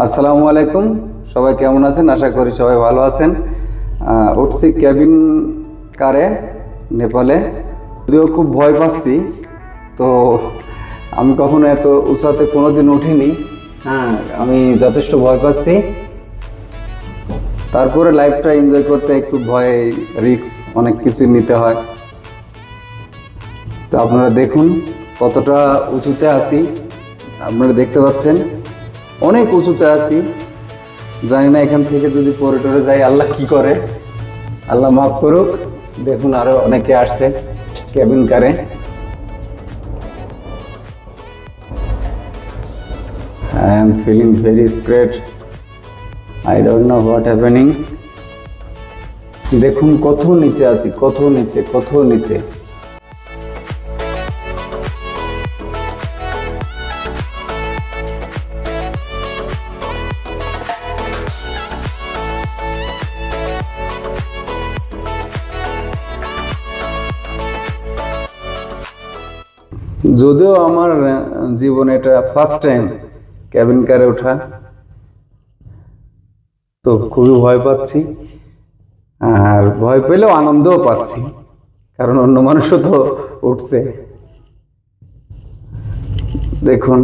আসসালামু আলাইকুম, সবাই কেমন আছেন? আশা করি সবাই ভালো আছেন। উঠছি ক্যাবিন কারে নেপালে, যদিও খুব ভয় পাচ্ছি। তো আমি কখনো এত উঁচাতে কোনোদিন উঠিনি। আমি যথেষ্ট ভয় পাচ্ছি। তারপরে লাইফটা এনজয় করতে একটু ভয়, রিস্ক অনেক কিছু নিতে হয়। তো আপনারা দেখুন কতটা উঁচুতে আছি, আপনারা দেখতে পাচ্ছেন অনেক উঁচুতে আছি। জানি না এখান থেকে যদি পরে টরে যাই আল্লাহ কি করে, আল্লাহ মাফ করুক। দেখুন আরো অনেকে আসছে ক্যাবিন কারে। I am feeling very scared. I don't know what happening. দেখুন কত নিচে আছি, কত নিচে, কত নিচে। যদিও আমার জীবনে এটা ফার্স্ট টাইম ক্যাবিন কারে ওঠা, তো খুবই ভয় পাচ্ছি। আর ভয় পেলেও আনন্দও পাচ্ছি, কারণ অন্য মানুষও তো উঠছে। দেখুন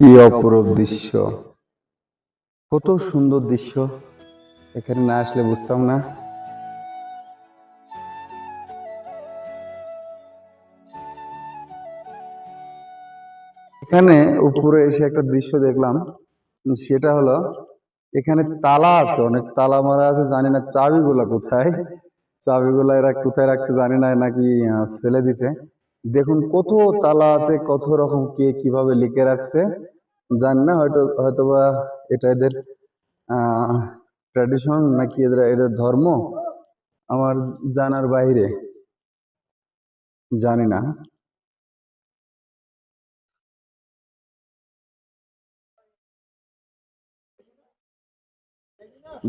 কি অপরূপ দৃশ্য, কত সুন্দর দৃশ্য। এখানে না আসলে বুঝতাম না। এখানে উপরে এসে একটা দৃশ্য দেখলাম, সেটা হলো এখানে তালা আছে, অনেক তালা মারা আছে। জানি না চাবিগুলা কোথায়, চাবিগুলা এরা কোথায় রাখছে জানি না, নাকি ফেলে দিছে। দেখুন কত তালা আছে, কত রকম কে কিভাবে লিখে রাখছে জানি না। হয়তোবা এটা এদের ট্র্যাডিশন নাকি এদের ধর্ম, আমার জানার বাইরে, জানি না।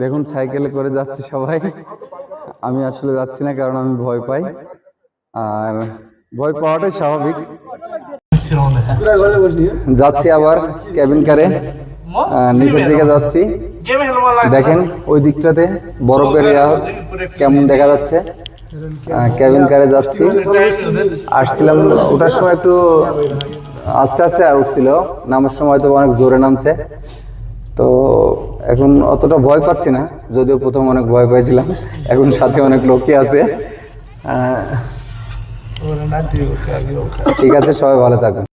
দেখুন সাইকেলে করে যাচ্ছি সবাই। আমি আসলে যাচ্ছি না, কারণ আমি ভয় পাই, আর ভয় পাওয়াটাই স্বাভাবিক। যাচ্ছি আবার ক্যাবিন কারে, নিচের দিকে যাচ্ছি। দেখেন ওই দিকটাতে বরফের কেমন দেখা যাচ্ছে। ক্যাবিন কারে যাচ্ছি, আসছিলাম ওঠার সময় একটু আস্তে আস্তে উঠছিল, নামার সময় তো অনেক জোরে নামছে। তো এখন অতটা ভয় পাচ্ছি না, যদিও প্রথম অনেক ভয় পাইছিলাম। এখন সাথে অনেক লোকই আছে। ঠিক আছে, সবাই ভালো থাকুন।